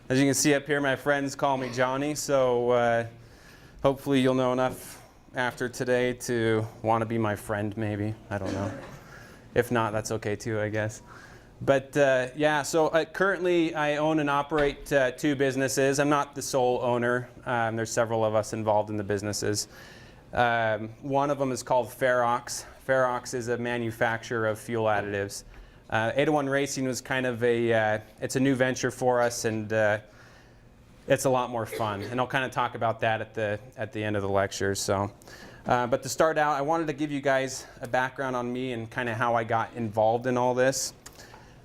As you can see up here, my friends call me Johnny, so hopefully you'll know enough after today to want to be my friend, maybe. I don't know. If not, that's okay too, I guess. But yeah, so currently I own and operate 2 businesses. I'm not the sole owner. There's several of us involved in the businesses. One of them is called Ferox. Ferox is a manufacturer of fuel additives. 801 Racing was kind of it's a new venture for us, and it's a lot more fun. And I'll kind of talk about that at the end of the lecture. So, but to start out, I wanted to give you guys a background on me and kind of how I got involved in all this.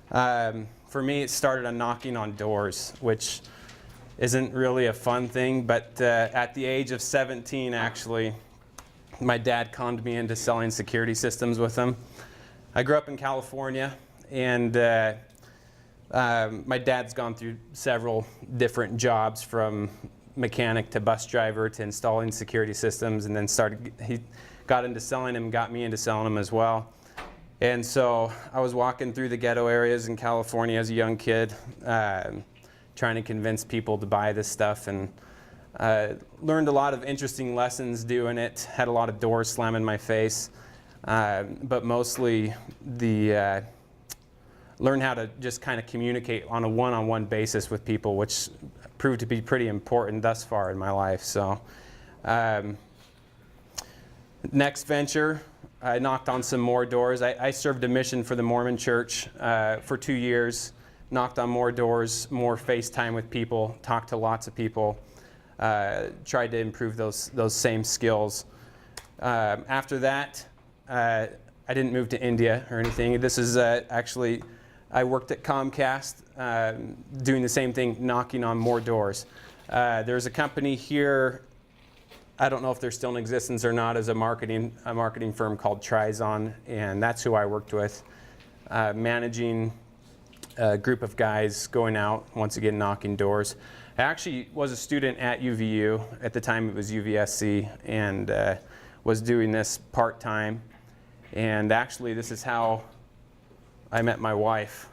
For me, it started on knocking on doors, which isn't really a fun thing, but at the age of 17, actually, my dad conned me into selling security systems with him. I grew up in California, and my dad's gone through several different jobs, from mechanic to bus driver to installing security systems, and then he got into selling them, got me into selling them as well. And so I was walking through the ghetto areas in California as a young kid, trying to convince people to buy this stuff, and learned a lot of interesting lessons doing it. Had a lot of doors slam in my face, but mostly learned how to just kind of communicate on a one-on-one basis with people, which proved to be pretty important thus far in my life. So next venture, I knocked on some more doors. I served a mission for the Mormon Church for 2 years, knocked on more doors, more FaceTime with people, talked to lots of people, tried to improve those same skills. After that, I didn't move to India or anything. This is actually, I worked at Comcast doing the same thing, knocking on more doors. There's a company here, I don't know if they're still in existence or not, as a marketing firm called Trizon, and that's who I worked with, managing a group of guys going out, once again knocking doors. I actually was a student at UVU. At the time it was UVSC, and was doing this part-time. And actually this is how I met my wife,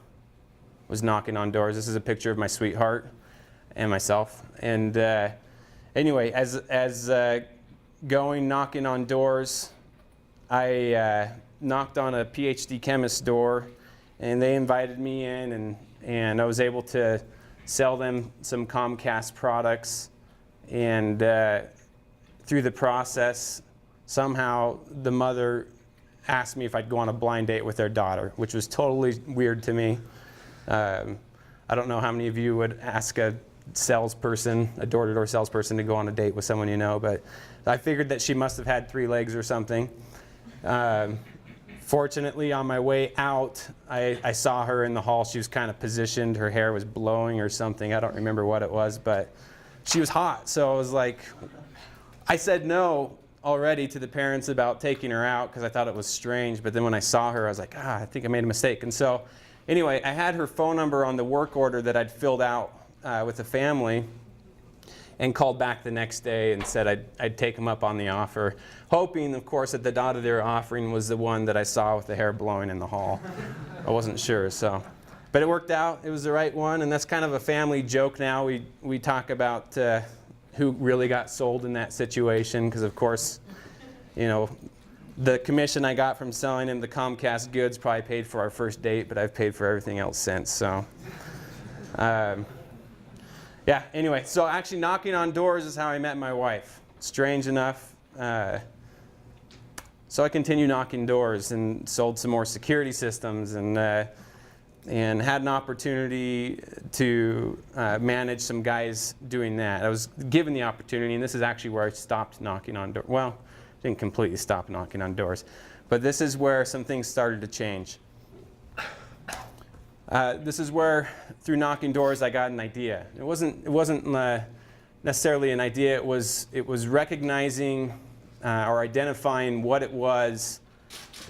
was knocking on doors. This is a picture of my sweetheart and myself. And anyway, as knocking on doors, I knocked on a PhD chemist's door, and they invited me in, and I was able to sell them some Comcast products. And through the process, somehow the mother asked me if I'd go on a blind date with their daughter, which was totally weird to me. I don't know how many of you would ask a salesperson, a door-to-door salesperson, to go on a date with someone you know, but I figured that she must have had 3 legs or something. Fortunately, on my way out, I saw her in the hall. She was kind of positioned. Her hair was blowing or something. I don't remember what it was, but she was hot. So I was like, I said no already to the parents about taking her out because I thought it was strange. But then when I saw her, I was like, I think I made a mistake. And so anyway, I had her phone number on the work order that I'd filled out with the family, and called back the next day and said I'd take them up on the offer, hoping, of course, that the daughter they were offering was the one that I saw with the hair blowing in the hall. I wasn't sure, so. But it worked out. It was the right one, and that's kind of a family joke now. We talk about who really got sold in that situation, because, of course, you know, the commission I got from selling him the Comcast goods probably paid for our first date, but I've paid for everything else since, so. Yeah, anyway, so actually knocking on doors is how I met my wife. Strange enough. So I continued knocking doors and sold some more security systems, and had an opportunity to manage some guys doing that. I was given the opportunity, and this is actually where I stopped knocking on doors. Well, I didn't completely stop knocking on doors, but this is where some things started to change. This is where, through knocking doors, I got an idea. It wasn't necessarily an idea. It was recognizing or identifying what it was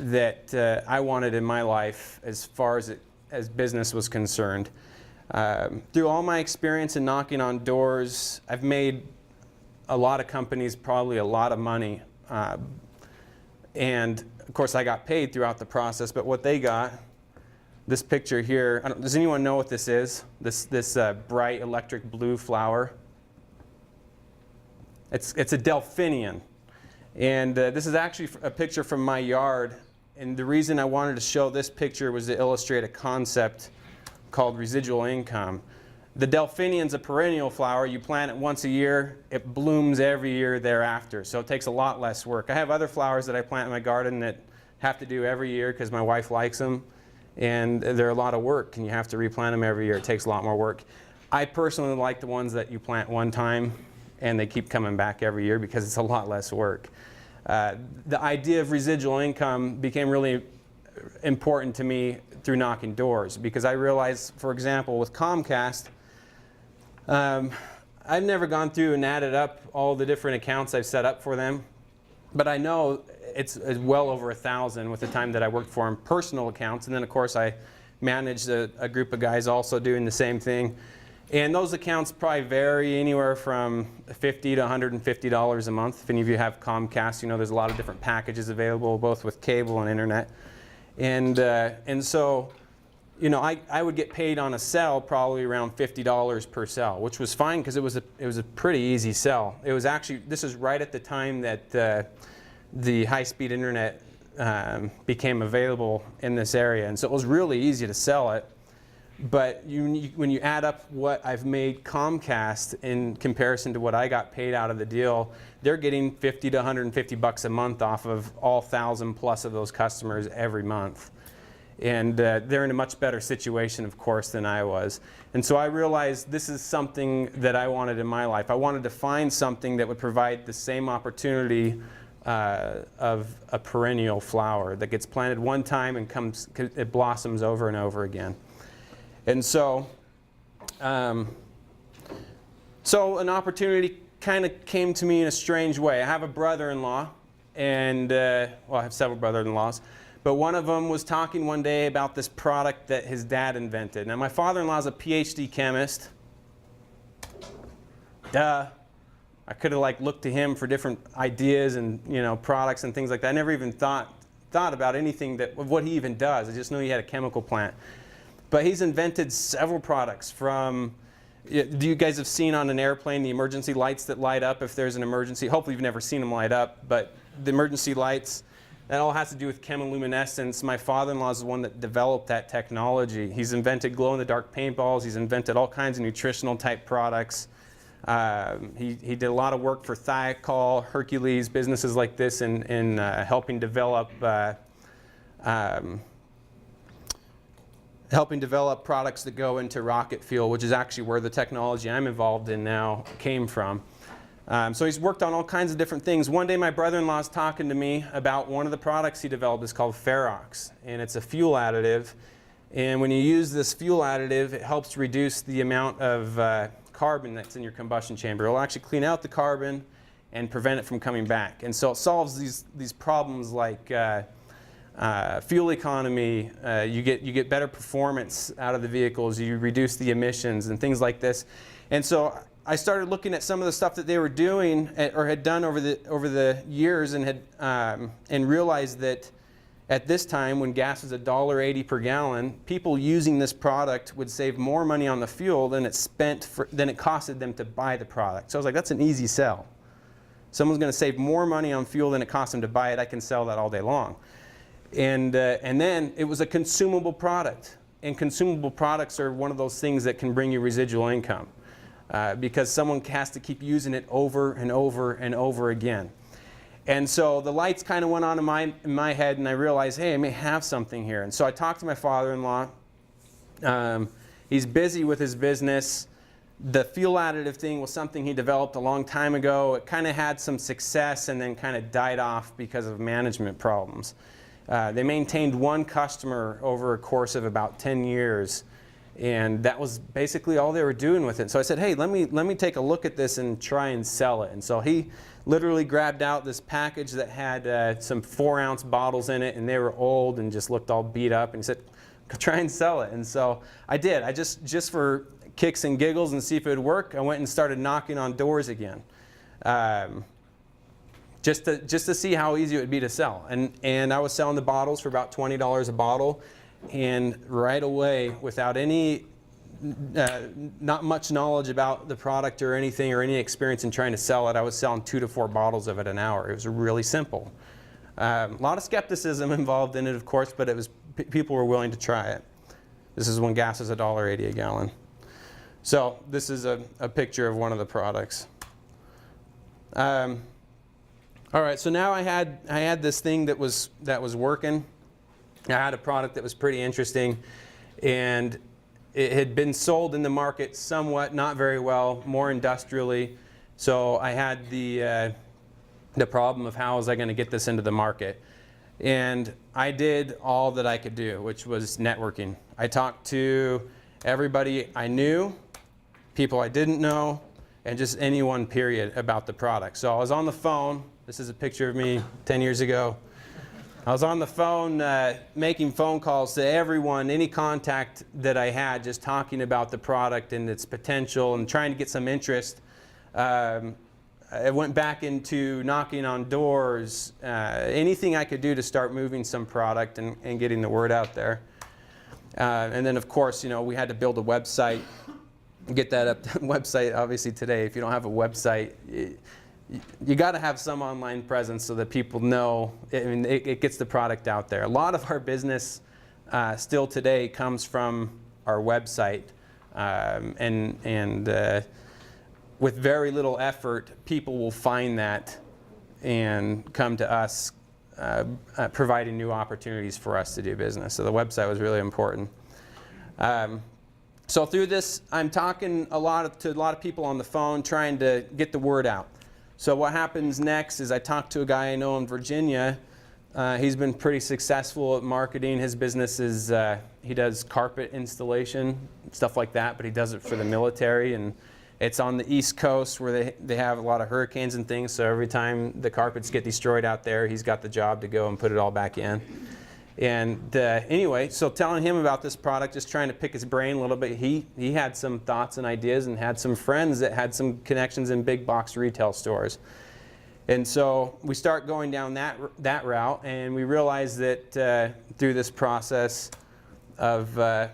that I wanted in my life as far as business was concerned. Through all my experience in knocking on doors, I've made a lot of companies probably a lot of money. And of course, I got paid throughout the process, but what they got This picture here, does anyone know what this is? This bright electric blue flower? It's a delphinium. And this is actually a picture from my yard. And the reason I wanted to show this picture was to illustrate a concept called residual income. The delphinium's a perennial flower. You plant it once a year. It blooms every year thereafter. So it takes a lot less work. I have other flowers that I plant in my garden that have to do every year because my wife likes them. And they're a lot of work, and you have to replant them every year. It takes a lot more work. I personally like the ones that you plant one time and they keep coming back every year because it's a lot less work. The idea of residual income became really important to me through knocking doors, because I realized, for example, with Comcast, I've never gone through and added up all the different accounts I've set up for them, but I know it's well over 1,000 with the time that I worked for them, personal accounts, and then of course I managed a group of guys also doing the same thing. And those accounts probably vary anywhere from $50 to $150 a month. If any of you have Comcast, you know there's a lot of different packages available, both with cable and internet. And so, you know, I would get paid on a sell probably around $50 per sell, which was fine because it was a pretty easy sell. It was actually, this is right at the time that the high-speed internet became available in this area, and so it was really easy to sell it. But when you add up what I've made Comcast in comparison to what I got paid out of the deal, they're getting $50 to $150 a month off of all 1,000 plus of those customers every month. And they're in a much better situation, of course, than I was. And so I realized this is something that I wanted in my life. I wanted to find something that would provide the same opportunity of a perennial flower that gets planted one time and it blossoms over and over again. And so, so an opportunity kind of came to me in a strange way. I have a brother-in-law, and well, I have several brother-in-laws, but one of them was talking one day about this product that his dad invented. Now, my father-in-law is a PhD chemist. Duh. I could have looked to him for different ideas and products and things like that. I never even thought about anything of what he even does. I just knew he had a chemical plant. But he's invented several products from, do you guys have seen on an airplane the emergency lights that light up if there's an emergency? Hopefully you've never seen them light up, but the emergency lights, that all has to do with chemiluminescence. My father-in-law is the one that developed that technology. He's invented glow-in-the-dark paintballs. He's invented all kinds of nutritional type products. He did a lot of work for Thiokol, Hercules, businesses like this in helping develop products that go into rocket fuel, which is actually where the technology I'm involved in now came from. So he's worked on all kinds of different things. One day my brother-in-law is talking to me about one of the products he developed. It's called Ferox, and it's a fuel additive. And when you use this fuel additive, it helps reduce the amount of carbon that's in your combustion chamber. It'll actually clean out the carbon and prevent it from coming back. And so it solves these problems like fuel economy, you get better performance out of the vehicles, you reduce the emissions and things like this. And so I started looking at some of the stuff that they were doing or had done over the years, and and realized that at this time, when gas was $1.80 per gallon, people using this product would save more money on the fuel than it costed them to buy the product. So I was like, that's an easy sell. Someone's going to save more money on fuel than it cost them to buy it. I can sell that all day long. And then it was a consumable product. And consumable products are one of those things that can bring you residual income because someone has to keep using it over and over and over again. And so the lights kind of went on in my head, and I realized, hey, I may have something here. And so I talked to my father-in-law. He's busy with his business. The fuel additive thing was something he developed a long time ago. It kind of had some success and then kind of died off because of management problems. They maintained one customer over a course of about 10 years, and that was basically all they were doing with it. So I said, hey, let me take a look at this and try and sell it. And so he literally grabbed out this package that had some 4-ounce bottles in it, and they were old and just looked all beat up, and he said, try and sell it. And so I did. I just for kicks and giggles and see if it would work, I went and started knocking on doors again. Just to see how easy it would be to sell. And I was selling the bottles for about $20 a bottle. and right away, without any, not much knowledge about the product or anything, or any experience in trying to sell it, I was selling 2 to 4 bottles of it an hour. It was really simple. A lot of skepticism involved in it, of course, but it was people were willing to try it. This is when gas is $1.80 a gallon. So this is a picture of one of the products. All right, so now I had this thing that was working. I had a product that was pretty interesting, and it had been sold in the market somewhat, not very well, more industrially. So I had the problem of how was I going to get this into the market. And I did all that I could do, which was networking. I talked to everybody I knew, people I didn't know, and just anyone, period, about the product. So I was on the phone. This is a picture of me 10 years ago. I was on the phone making phone calls to everyone, any contact that I had, just talking about the product and its potential and trying to get some interest. I went back into knocking on doors, anything I could do to start moving some product and getting the word out there. And then, of course, we had to build a website, get that up. Website, obviously, today, if you don't have a website, you got to have some online presence so that people know. I mean, it gets the product out there. A lot of our business still today comes from our website, and with very little effort, people will find that and come to us, providing new opportunities for us to do business. So the website was really important. So through this, I'm talking to a lot of people on the phone, trying to get the word out. So what happens next is I talk to a guy I know in Virginia. He's been pretty successful at marketing. His business is, he does carpet installation, stuff like that, but he does it for the military. And it's on the East Coast where they have a lot of hurricanes and things, so every time the carpets get destroyed out there, he's got the job to go and put it all back in. And anyway, so telling him about this product, just trying to pick his brain a little bit, he had some thoughts and ideas and had some friends that had some connections in big box retail stores. And so we start going down that route, and we realize that through this process of we're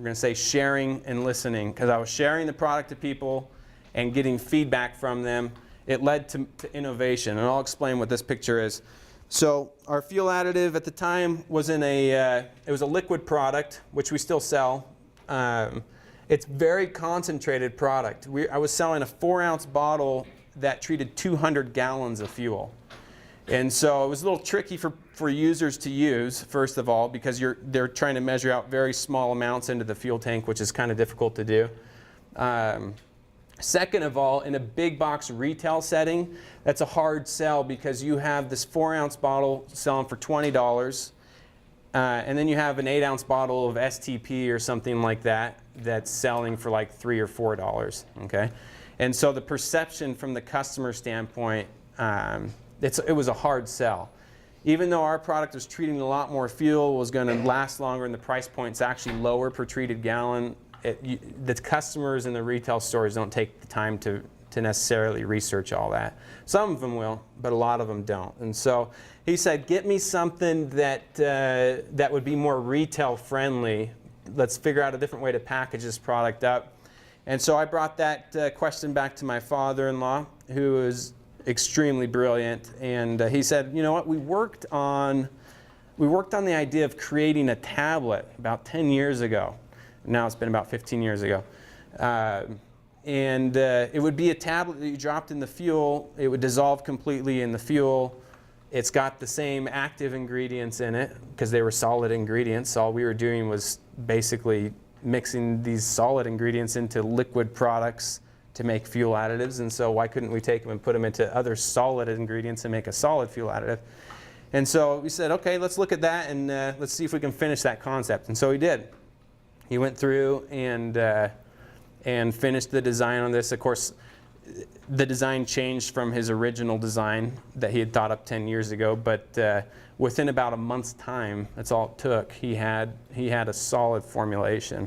going to say sharing and listening, because I was sharing the product to people and getting feedback from them, it led to innovation. And I'll explain what this picture is. So our fuel additive at the time was in it was a liquid product, which we still sell. It's very concentrated product. I was selling a 4-ounce bottle that treated 200 gallons of fuel. And so it was a little tricky for users to use, first of all, because they're trying to measure out very small amounts into the fuel tank, which is kind of difficult to do. Second of all, in a big box retail setting, that's a hard sell because you have this 4-ounce bottle selling for $20, and then you have an 8-ounce bottle of STP or something like that that's selling for like $3 or $4. Okay, and so the perception from the customer standpoint, it was a hard sell. Even though our product was treating a lot more fuel, was going to last longer, and the price point's actually lower per treated gallon, the customers in the retail stores don't take the time to necessarily research all that. Some of them will, but a lot of them don't. And so he said, get me something that would be more retail friendly. Let's figure out a different way to package this product up. And so I brought that question back to my father-in-law, who is extremely brilliant, and he said, you know what, we worked on the idea of creating a tablet about 10 years ago. Now it's been about 15 years ago. And it would be a tablet that you dropped in the fuel. It would dissolve completely in the fuel. It's got the same active ingredients in it because they were solid ingredients. All we were doing was basically mixing these solid ingredients into liquid products to make fuel additives. And so why couldn't we take them and put them into other solid ingredients and make a solid fuel additive? And so we said, okay, let's look at that and let's see if we can finish that concept. And so he did. He went through and finished the design on this. Of course, the design changed from his original design that he had thought up 10 years ago, but within about a month's time, that's all it took, he had a solid formulation.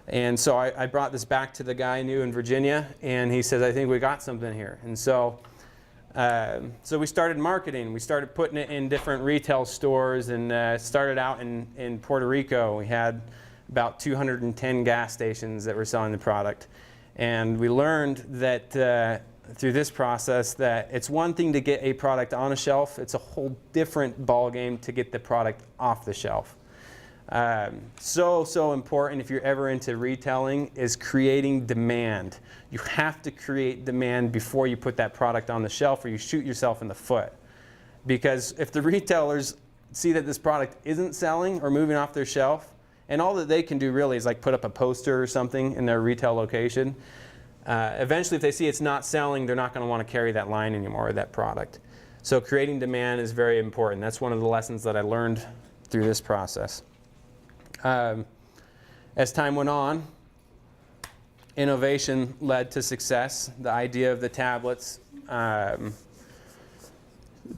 And so I brought this back to the guy I knew in Virginia, and he says, I think we got something here. And so So we started marketing. We started putting it in different retail stores, and started out in Puerto Rico. We had about 210 gas stations that were selling the product. And we learned that through this process that it's one thing to get a product on a shelf. It's a whole different ballgame to get the product off the shelf. So important if you're ever into retailing is creating demand. You have to create demand before you put that product on the shelf, or you shoot yourself in the foot. Because if the retailers see that this product isn't selling or moving off their shelf, and all that they can do really is like put up a poster or something in their retail location, eventually if they see it's not selling, they're not going to want to carry that line anymore, or that product. So creating demand is very important. That's one of the lessons that I learned through this process. As time went on, innovation led to success. The idea of the tablets, of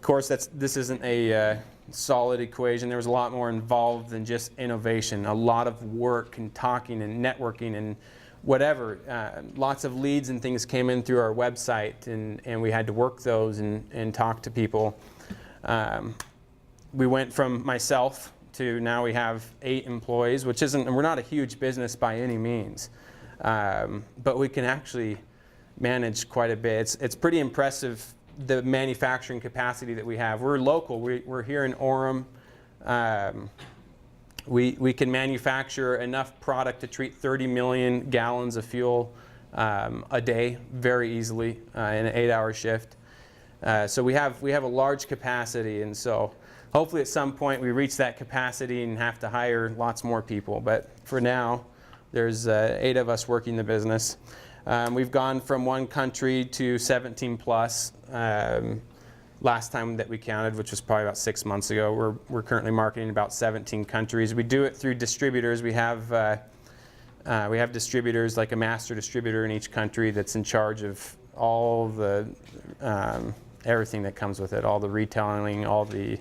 course, this isn't a solid equation. There was a lot more involved than just innovation. A lot of work and talking and networking and whatever. Lots of leads and things came in through our website, and we had to work those and talk to people. We went from myself to now we have 8 employees, which isn't, and we're not a huge business by any means, but we can actually manage quite a bit. It's pretty impressive, the manufacturing capacity that we have. We're local. We're here in Orem. We can manufacture enough product to treat 30 million gallons of fuel a day very easily in an 8-hour shift. So we have a large capacity, and so hopefully at some point we reach that capacity and have to hire lots more people. But for now, there's 8 of us working the business. We've gone from 1 country to 17 plus. Last time that we counted, which was probably about 6 months ago. We're currently marketing about 17 countries. We do it through distributors. We have distributors, like a master distributor in each country that's in charge of all the everything that comes with it, all the retailing, all the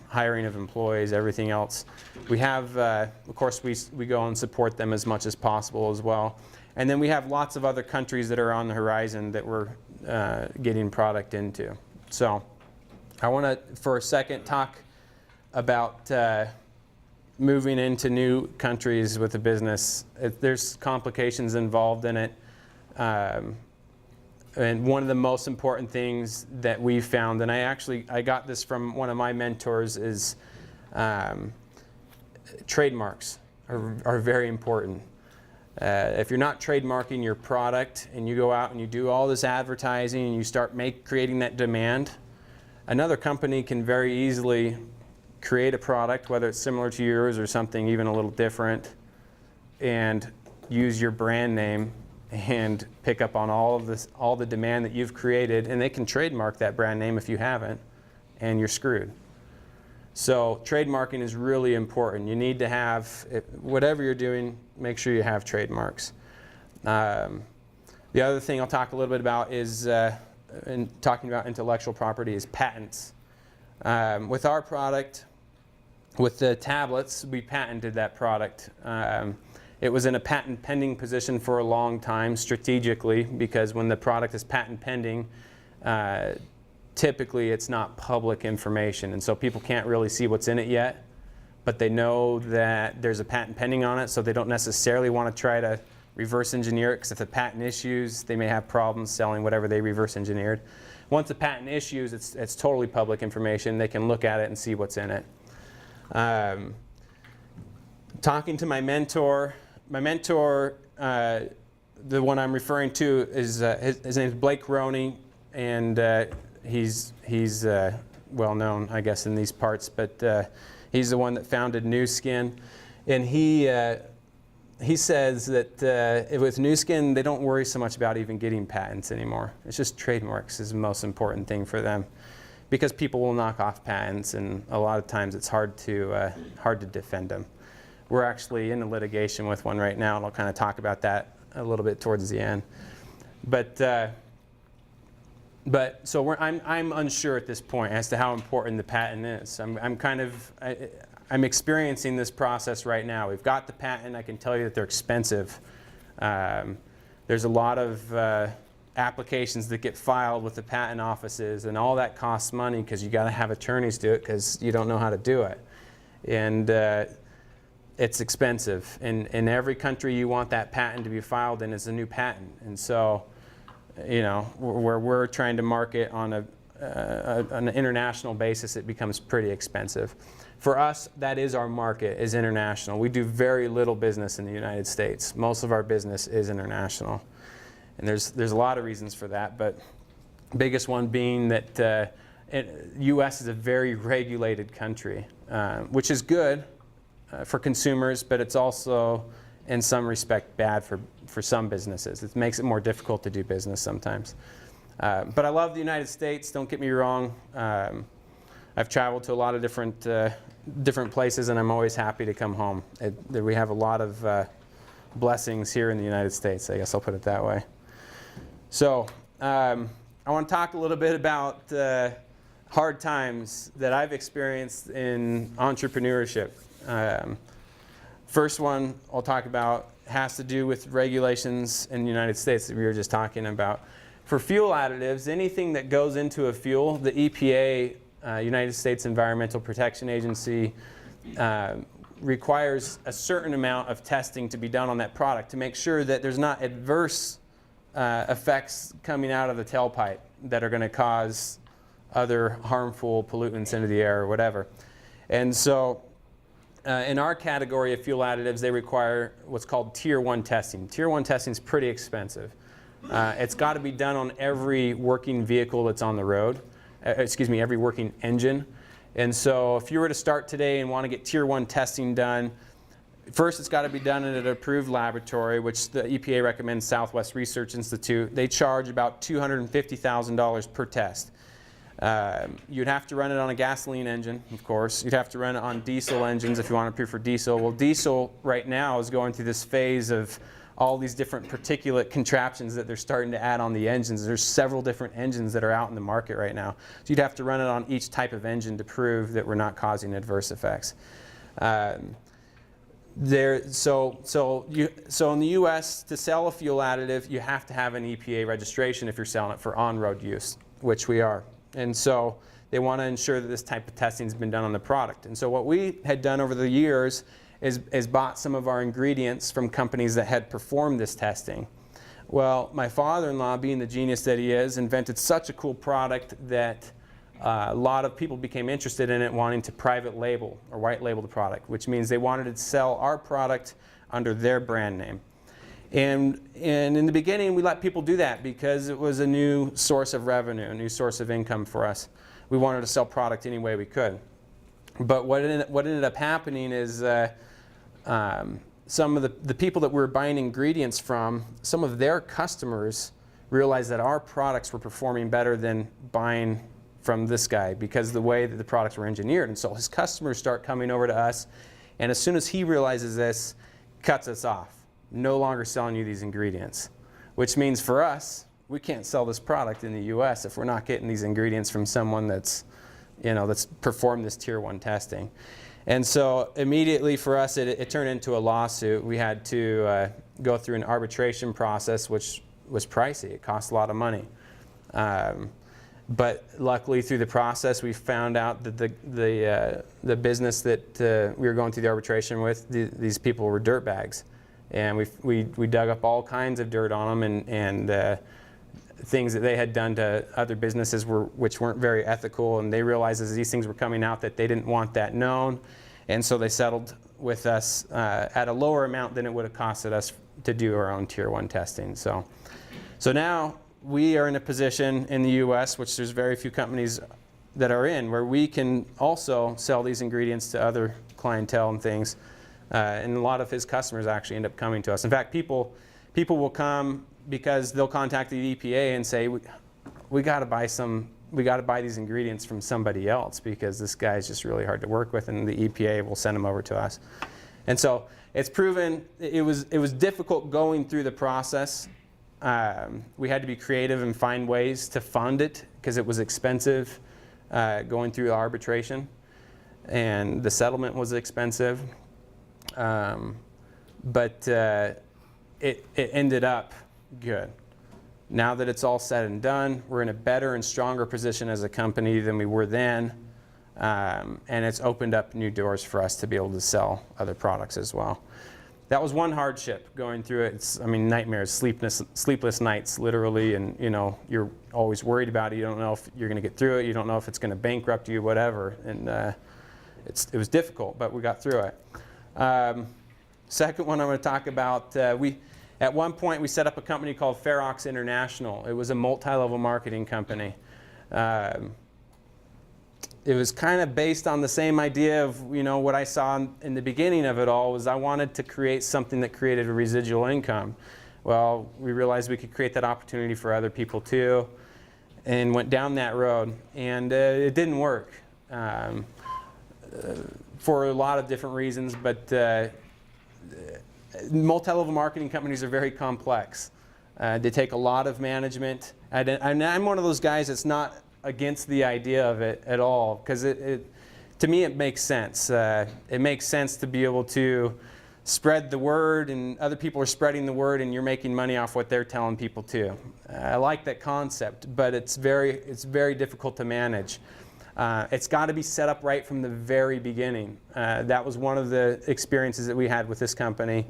hiring of employees, everything else. We have, of course, we go and support them as much as possible as well. And then we have lots of other countries that are on the horizon that we're getting product into. So I want to, for a second, talk about moving into new countries with a business. There's complications involved in it. And one of the most important things that we found, and I got this from one of my mentors, is trademarks are very important. If you're not trademarking your product and you go out and you do all this advertising and you start creating that demand, another company can very easily create a product, whether it's similar to yours or something even a little different, and use your brand name and pick up on all the demand that you've created, and they can trademark that brand name if you haven't, and you're screwed. So trademarking is really important. You need to have, whatever you're doing, make sure you have trademarks. The other thing I'll talk a little bit about is, in talking about intellectual property, is patents. With our product, with the tablets, we patented that product. It was in a patent pending position for a long time strategically, because when the product is patent pending, typically it's not public information, and so people can't really see what's in it yet, but they know that there's a patent pending on it, so they don't necessarily want to try to reverse engineer it, because if the patent issues, they may have problems selling whatever they reverse engineered. Once the patent issues, it's totally public information. They can look at it and see what's in it. Talking to my mentor, the one I'm referring to, is his name is Blake Roney, and he's well known, I guess, in these parts, but he's the one that founded Nu Skin, and he says that with Nu Skin, they don't worry so much about even getting patents anymore. It's just trademarks is the most important thing for them, because people will knock off patents, and a lot of times it's hard to defend them. We're actually in a litigation with one right now, and I'll kind of talk about that a little bit towards the end. But so I'm unsure at this point as to how important the patent is. I'm experiencing this process right now. We've got the patent. I can tell you that they're expensive. There's a lot of applications that get filed with the patent offices, and all that costs money because you got to have attorneys do it because you don't know how to do it. And it's expensive. In every country you want that patent to be filed in is a new patent. And so, you know, where we're trying to market on an international basis, it becomes pretty expensive. For us, that is our market, is international. We do very little business in the United States. Most of our business is international. And there's a lot of reasons for that, but the biggest one being that the U.S. is a very regulated country, which is good for consumers, but it's also, in some respect, bad for some businesses. It makes it more difficult to do business sometimes. But I love the United States, don't get me wrong. I've traveled to a lot of different places, and I'm always happy to come home. We have a lot of blessings here in the United States, I guess I'll put it that way. So I want to talk a little bit about hard times that I've experienced in entrepreneurship. First one I'll talk about has to do with regulations in the United States that we were just talking about. For fuel additives, anything that goes into a fuel, the EPA, United States Environmental Protection Agency, requires a certain amount of testing to be done on that product to make sure that there's not adverse effects coming out of the tailpipe that are going to cause other harmful pollutants into the air or whatever. And so in our category of fuel additives, they require what's called Tier 1 testing. Tier 1 testing is pretty expensive. It's got to be done on every working vehicle that's on the road, every working engine. And so if you were to start today and want to get Tier 1 testing done, first it's got to be done in an approved laboratory, which the EPA recommends Southwest Research Institute. They charge about $250,000 per test. You'd have to run it on a gasoline engine, of course. You'd have to run it on diesel engines if you want to approve for diesel. Well, diesel right now is going through this phase of all these different particulate contraptions that they're starting to add on the engines. There's several different engines that are out in the market right now. So you'd have to run it on each type of engine to prove that we're not causing adverse effects. So in the U.S., to sell a fuel additive, you have to have an EPA registration if you're selling it for on-road use, which we are. And so they want to ensure that this type of testing has been done on the product. And so what we had done over the years is bought some of our ingredients from companies that had performed this testing. Well, my father-in-law, being the genius that he is, invented such a cool product that a lot of people became interested in it, wanting to private label or white label the product, which means they wanted to sell our product under their brand name. And in the beginning, we let people do that because it was a new source of revenue, a new source of income for us. We wanted to sell product any way we could. But what ended up happening is some of the people that we were buying ingredients from, some of their customers realized that our products were performing better than buying from this guy because of the way that the products were engineered. And so his customers start coming over to us, and as soon as he realizes this, cuts us off. No longer selling you these ingredients, which means for us, we can't sell this product in the U.S. if we're not getting these ingredients from someone that's performed this Tier 1 testing. And so immediately for us, it turned into a lawsuit. We had to go through an arbitration process, which was pricey. It cost a lot of money. But luckily through the process, we found out that the business that we were going through the arbitration with, these people were dirtbags. And we dug up all kinds of dirt on them and things that they had done to other businesses which weren't very ethical. And they realized as these things were coming out that they didn't want that known. And so they settled with us at a lower amount than it would have costed us to do our own Tier 1 testing. So now we are in a position in the U.S., which there's very few companies that are in, where we can also sell these ingredients to other clientele and things. And a lot of his customers actually end up coming to us. In fact, people will come because they'll contact the EPA and say, we got to buy these ingredients from somebody else because this guy's just really hard to work with, and the EPA will send them over to us. And so it's proven it was difficult going through the process. We had to be creative and find ways to fund it because it was expensive going through arbitration, and the settlement was expensive. But it ended up good. Now that it's all said and done, we're in a better and stronger position as a company than we were then. And it's opened up new doors for us to be able to sell other products as well. That was one hardship going through it. It's, I mean, nightmares, sleepless nights, literally, and you're always worried about it. You don't know if you're going to get through it. You don't know if it's going to bankrupt you, whatever. And it was difficult, but we got through it. Second one I'm going to talk about, at one point we set up a company called Ferox International. It was a multi-level marketing company. It was kind of based on the same idea of what I saw in the beginning of it all, was I wanted to create something that created a residual income. Well, we realized we could create that opportunity for other people too, and went down that road, and it didn't work for a lot of different reasons, but multi-level marketing companies are very complex. They take a lot of management, and I'm one of those guys that's not against the idea of it at all, because to me it makes sense. It makes sense to be able to spread the word, and other people are spreading the word, and you're making money off what they're telling people too. I like that concept, but it's very difficult to manage. It's got to be set up right from the very beginning. That was one of the experiences that we had with this company,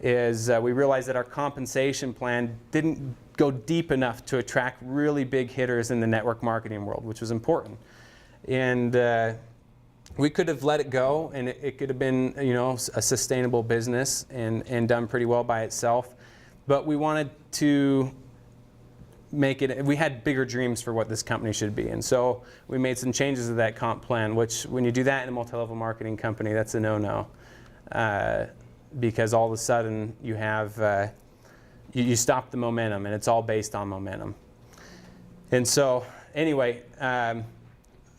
is we realized that our compensation plan didn't go deep enough to attract really big hitters in the network marketing world, which was important. And we could have let it go, and it could have been a sustainable business and done pretty well by itself. But we wanted to make it, we had bigger dreams for what this company should be. And so we made some changes to that comp plan, which when you do that in a multi-level marketing company, that's a no-no. Because all of a sudden you have, you stop the momentum, and it's all based on momentum. And so anyway,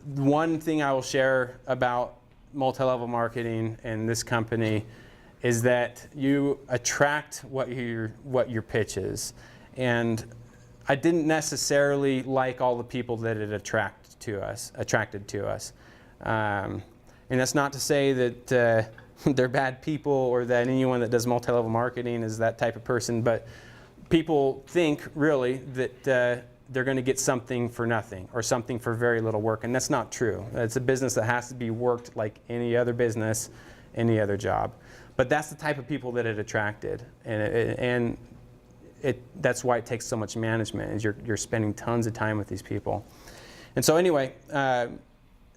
one thing I will share about multi-level marketing and this company is that you attract what your pitch is. And I didn't necessarily like all the people that it attracted to us. And that's not to say that they're bad people, or that anyone that does multi-level marketing is that type of person, but people think really that they're going to get something for nothing, or something for very little work, and that's not true. It's a business that has to be worked like any other business, any other job. But that's the type of people that it attracted, and that's why it takes so much management, is you're spending tons of time with these people. And so anyway,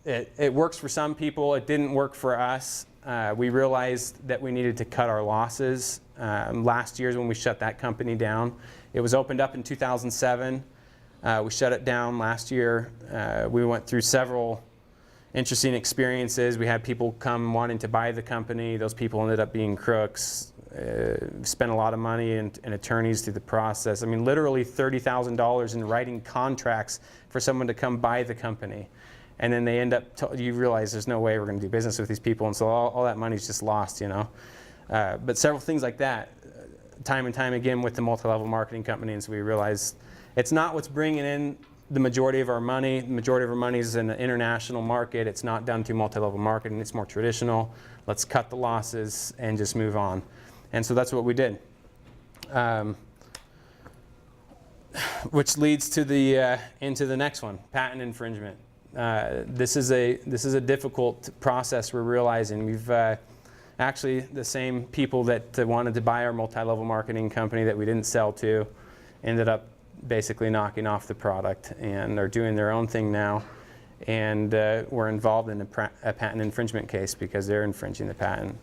it works for some people. It didn't work for us. We realized that we needed to cut our losses. Last year is when we shut that company down. It was opened up in 2007. We shut it down last year. We went through several interesting experiences. We had people come wanting to buy the company. Those people ended up being crooks. Spent a lot of money and attorneys through the process. I mean, literally $30,000 in writing contracts for someone to come buy the company. And then they end up, you realize there's no way we're going to do business with these people, and so all that money's just lost, But several things like that, time and time again with the multi-level marketing company, and so we realized it's not what's bringing in the majority of our money. The majority of our money is in the international market. It's not done through multi-level marketing. It's more traditional. Let's cut the losses and just move on. And so that's what we did. Which leads to into the next one, patent infringement. This is a difficult process, we're realizing. We've actually, the same people that wanted to buy our multi-level marketing company that we didn't sell to ended up basically knocking off the product and are doing their own thing now, and we're involved in a patent infringement case because they're infringing the patent.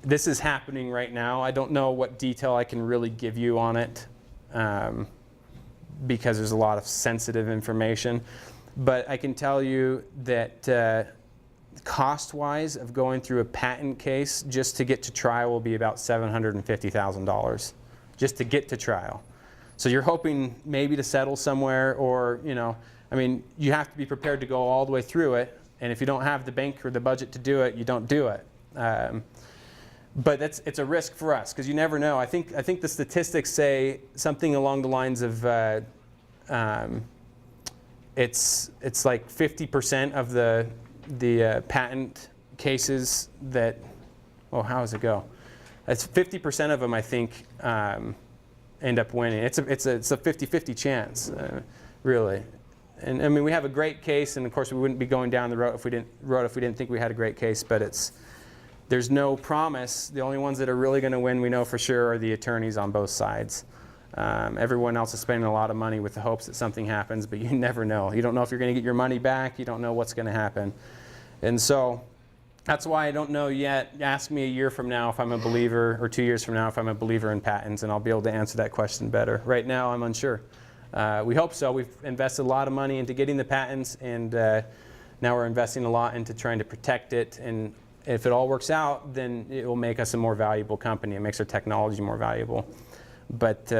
This is happening right now. I don't know what detail I can really give you on it because there's a lot of sensitive information. But I can tell you that cost-wise of going through a patent case just to get to trial will be about $750,000 just to get to trial. So you're hoping maybe to settle somewhere, or I mean, you have to be prepared to go all the way through it. And if you don't have the bank or the budget to do it, you don't do it. But it's a risk for us because you never know. I think the statistics say something along the lines of it's like 50% of the patent cases that, how does it go? It's 50% of them, I think, end up winning. It's a 50-50 chance, really. And I mean, we have a great case, and of course we wouldn't be going down the road if we didn't think we had a great case, but there's no promise. The only ones that are really going to win, we know for sure, are the attorneys on both sides. Everyone else is spending a lot of money with the hopes that something happens, but you never know. You don't know if you're going to get your money back. You don't know what's going to happen. And so that's why I don't know yet. Ask me a year from now if I'm a believer, or 2 years from now if I'm a believer in patents, and I'll be able to answer that question better. Right now, I'm unsure. We hope so. We've invested a lot of money into getting the patents, and now we're investing a lot into trying to protect it. And if it all works out, then it will make us a more valuable company. It makes our technology more valuable. But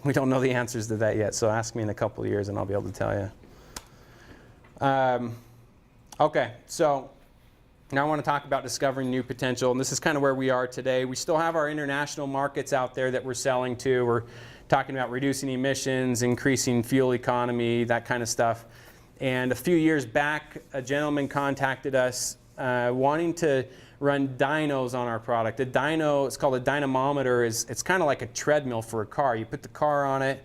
we don't know the answers to that yet, so ask me in a couple of years and I'll be able to tell you. Okay, so now I want to talk about discovering new potential, and this is kind of where we are today. We still have our international markets out there that we're selling to. We're talking about reducing emissions, increasing fuel economy, that kind of stuff. And a few years back, a gentleman contacted us wanting to run dynos on our product. A dyno, it's called a dynamometer. It's kind of like a treadmill for a car. You put the car on it,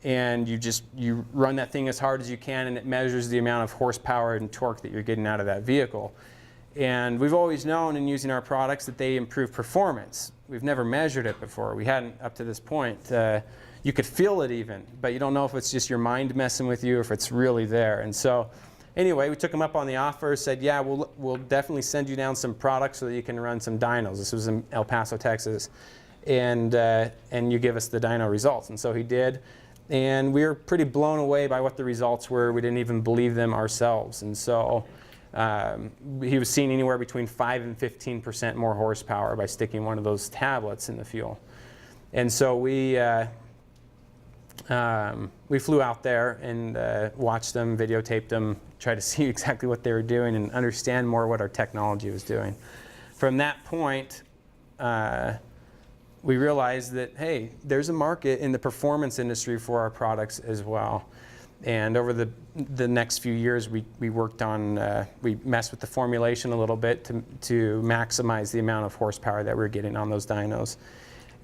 and you run that thing as hard as you can, and it measures the amount of horsepower and torque that you're getting out of that vehicle. And we've always known in using our products that they improve performance. We've never measured it before. We hadn't up to this point. You could feel it even, but you don't know if it's just your mind messing with you or if it's really there. And so anyway, we took him up on the offer, said, yeah, we'll definitely send you down some products so that you can run some dynos. This was in El Paso, Texas. And you give us the dyno results. And so he did. And we were pretty blown away by what the results were. We didn't even believe them ourselves. And so he was seeing anywhere between 5 and 15% more horsepower by sticking one of those tablets in the fuel. And so we flew out there and watched them, videotaped them, tried to see exactly what they were doing and understand more what our technology was doing. From that point, we realized that, hey, there's a market in the performance industry for our products as well. And over the next few years, we worked on, we messed with the formulation a little bit to maximize the amount of horsepower that we're getting on those dynos.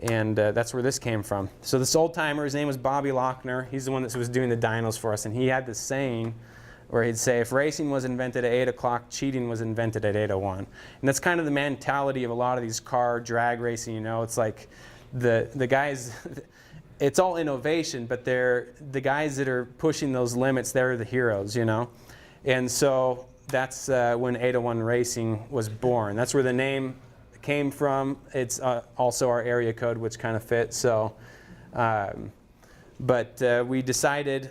And that's where this came from. So this old timer, his name was Bobby Lochner. He's the one that was doing the dynos for us. And he had this saying where he'd say, if racing was invented at 8 o'clock, cheating was invented at 8:01. And that's kind of the mentality of a lot of these car drag racing. You know, it's like the guys, it's all innovation, but they're the guys that are pushing those limits, they're the heroes, you know. And so that's when 8:01 Racing was born. That's where the name came from. It's also our area code, which kind of fits. So, but we decided,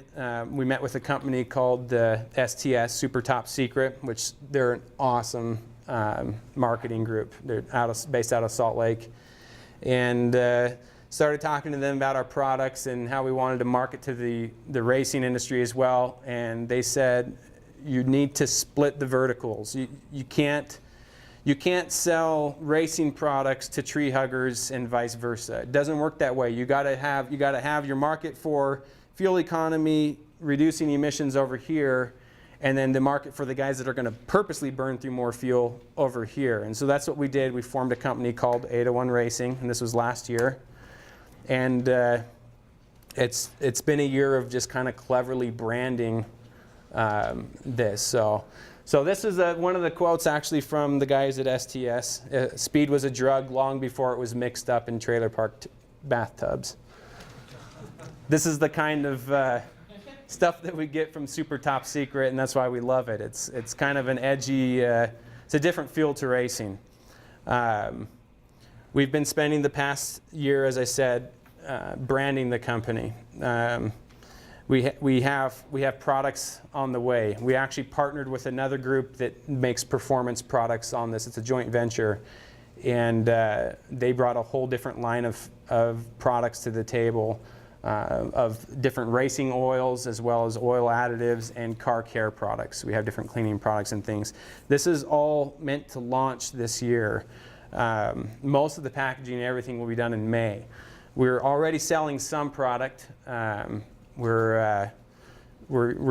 we met with a company called STS, Super Top Secret, which they're an awesome marketing group. They're based out of Salt Lake. And started talking to them about our products and how we wanted to market to the racing industry as well. And they said, you need to split the verticals. You can't sell racing products to tree huggers and vice versa. It doesn't work that way. You gotta have your market for fuel economy, reducing emissions over here, and then the market for the guys that are gonna purposely burn through more fuel over here. And so that's what we did. We formed a company called 8:01 Racing, and this was last year. And it's been a year of just kind of cleverly branding this. So this is one of the quotes actually from the guys at STS. Speed was a drug long before it was mixed up in trailer park bathtubs. This is the kind of stuff that we get from Super Top Secret, and that's why we love it. It's kind of an edgy, it's a different feel to racing. We've been spending the past year, as I said, branding the company. We have products on the way. We actually partnered with another group that makes performance products on this. It's a joint venture, and they brought a whole different line of products to the table, of different racing oils as well as oil additives and car care products. We have different cleaning products and things. This is all meant to launch this year. Most of the packaging and everything will be done in May. We're already selling some product. We're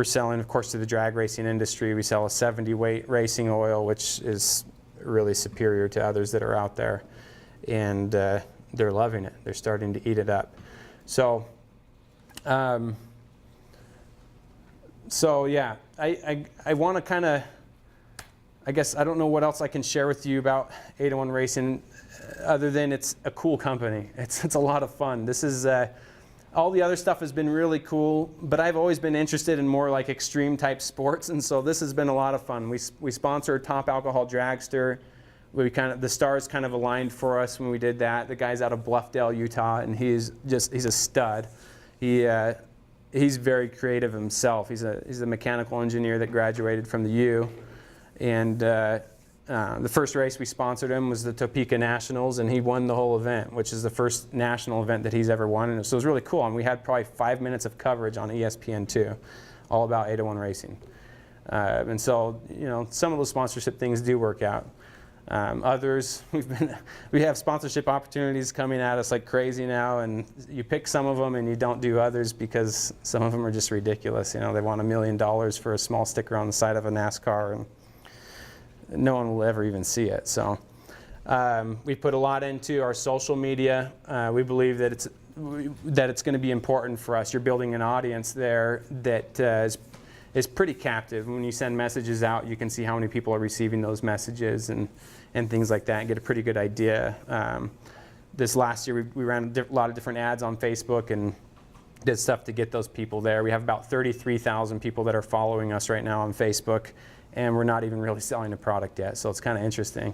selling, of course, to the drag racing industry. We sell a 70-weight racing oil, which is really superior to others that are out there. And they're loving it. They're starting to eat it up. So, yeah, I want to kind of, I guess I don't know what else I can share with you about 801 Racing, other than it's a cool company. It's a lot of fun. This is all the other stuff has been really cool, but I've always been interested in more like extreme type sports, and so this has been a lot of fun. We sponsor a top alcohol dragster. The stars kind of aligned for us when we did that. The guy's out of Bluffdale, Utah, and he's a stud. He's very creative himself. He's a mechanical engineer that graduated from the U, and the first race we sponsored him was the Topeka Nationals, and he won the whole event, which is the first national event that he's ever won. And so it was really cool. And we had probably 5 minutes of coverage on ESPN2, all about 801 Racing. And so, some of those sponsorship things do work out. Others, we have sponsorship opportunities coming at us like crazy now, and you pick some of them and you don't do others because some of them are just ridiculous. They want $1 million for a small sticker on the side of a NASCAR, and no one will ever even see it. So we put a lot into our social media. We believe that it's going to be important for us. You're building an audience there that is pretty captive. When you send messages out, you can see how many people are receiving those messages and things like that, and get a pretty good idea. This last year, we ran a lot of different ads on Facebook and did stuff to get those people there. We have about 33,000 people that are following us right now on Facebook, and we're not even really selling a product yet, so it's kind of interesting.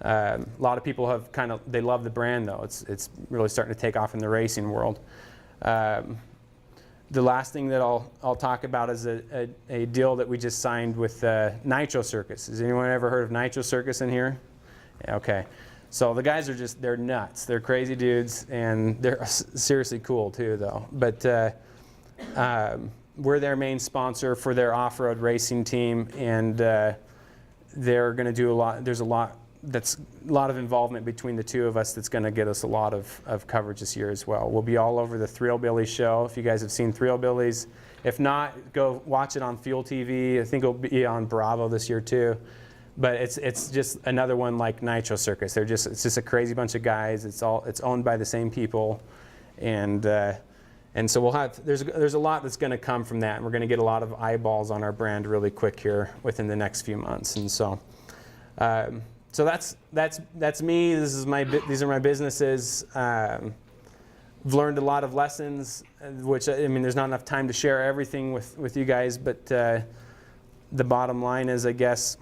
A lot of people they love the brand though. It's really starting to take off in the racing world. The last thing that I'll talk about is a deal that we just signed with Nitro Circus. Has anyone ever heard of Nitro Circus in here? Yeah, okay. So the guys they're nuts. They're crazy dudes, and they're seriously cool too though. But we're their main sponsor for their off-road racing team, and they're going to do a lot. There's a lot of involvement between the two of us that's going to get us a lot of coverage this year as well. We'll be all over the Thrill-Billy show. If you guys have seen Thrill-Billies, if not, go watch it on Fuel TV. I think it'll be on Bravo this year too. But it's just another one like Nitro Circus. It's just a crazy bunch of guys. It's owned by the same people, and so there's a lot that's going to come from that, and we're going to get a lot of eyeballs on our brand really quick here within the next few months. And so, so that's me. These are my businesses. I've learned a lot of lessons, which there's not enough time to share everything with you guys. But the bottom line is, I guess,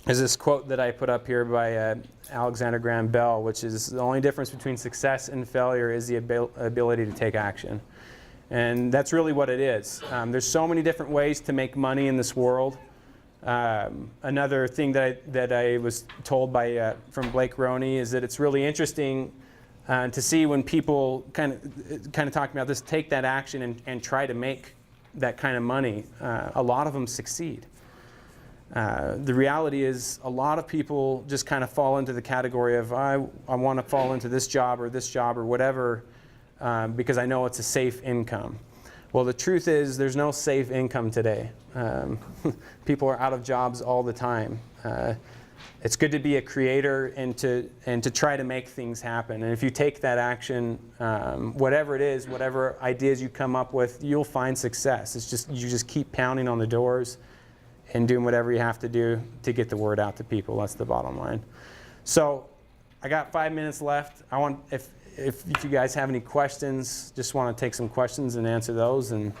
is this quote that I put up here by Alexander Graham Bell, which is the only difference between success and failure is the ability to take action. And that's really what it is. There's so many different ways to make money in this world. Another thing that I was told from Blake Roney is that it's really interesting to see when people kind of talking about this, take that action and try to make that kind of money. A lot of them succeed. The reality is a lot of people just kind of fall into the category of I want to fall into this job or whatever because I know it's a safe income. Well, the truth is there's no safe income today. People are out of jobs all the time. It's good to be a creator and to try to make things happen. And if you take that action, whatever it is, whatever ideas you come up with, you'll find success. It's just you just keep pounding on the doors and doing whatever you have to do to get the word out to people. That's the bottom line. So I got 5 minutes left. If you guys have any questions, just want to take some questions and answer those. And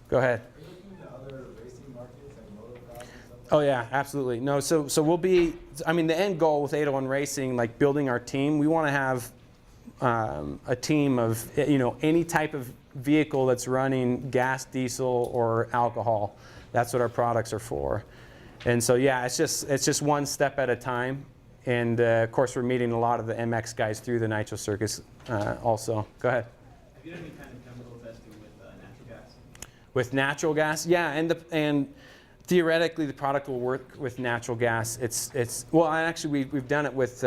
go ahead. Are you looking into other racing markets like motocross and stuff? Oh yeah, absolutely. No, so we'll be. The end goal with 801 Racing, like building our team, we want to have a team of any type of vehicle that's running gas, diesel, or alcohol. That's what our products are for. And so yeah, it's just one step at a time. And of course, we're meeting a lot of the MX guys through the Nitro Circus also. Go ahead. Have you done any kind of chemical testing with natural gas? With natural gas, yeah, and theoretically the product will work with natural gas. Well, actually we've done it with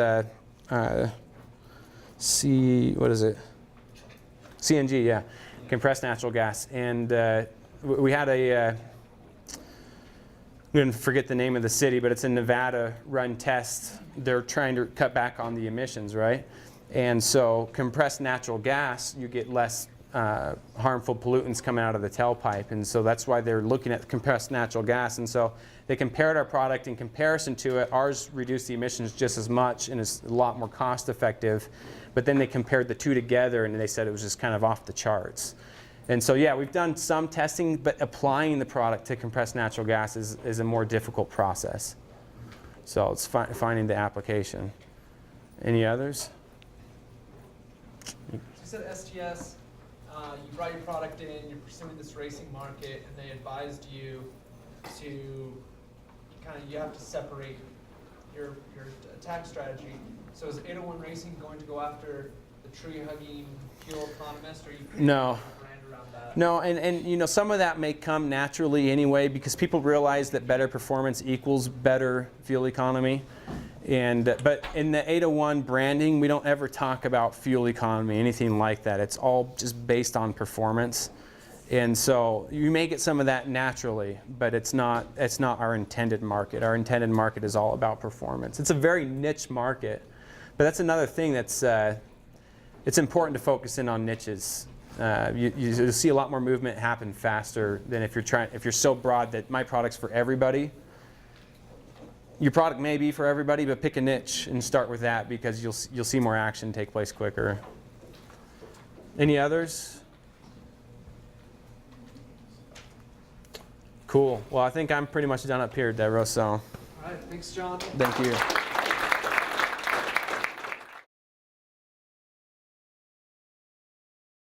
CNG, yeah, compressed natural gas, and we had I'm going to forget the name of the city, but it's a Nevada run test. They're trying to cut back on the emissions, right? And so compressed natural gas, you get less harmful pollutants coming out of the tailpipe. And so that's why they're looking at compressed natural gas. And so they compared our product. In comparison to it, ours reduced the emissions just as much and is a lot more cost effective. But then they compared the two together and they said it was just kind of off the charts. And so yeah, we've done some testing, but applying the product to compressed natural gas is a more difficult process. So it's finding the application. Any others? You said STS, you brought your product in, you're pursuing this racing market, and they advised you to you have to separate your attack strategy. So is 801 Racing going to go after the tree-hugging fuel economist, or are you No. a brand around that? No, and some of that may come naturally anyway, because people realize that better performance equals better fuel economy. But in the 801 branding, we don't ever talk about fuel economy, anything like that. It's all just based on performance. And so you may get some of that naturally, but it's not our intended market. Our intended market is all about performance. It's a very niche market, but that's another thing that's it's important to focus in on niches. You'll see a lot more movement happen faster than if you're so broad that my product's for everybody. Your product may be for everybody, but pick a niche and start with that, because you'll see more action take place quicker. Any others? Cool. Well, I think I'm pretty much done up here, Deborah, so All right, thanks, John. thank you.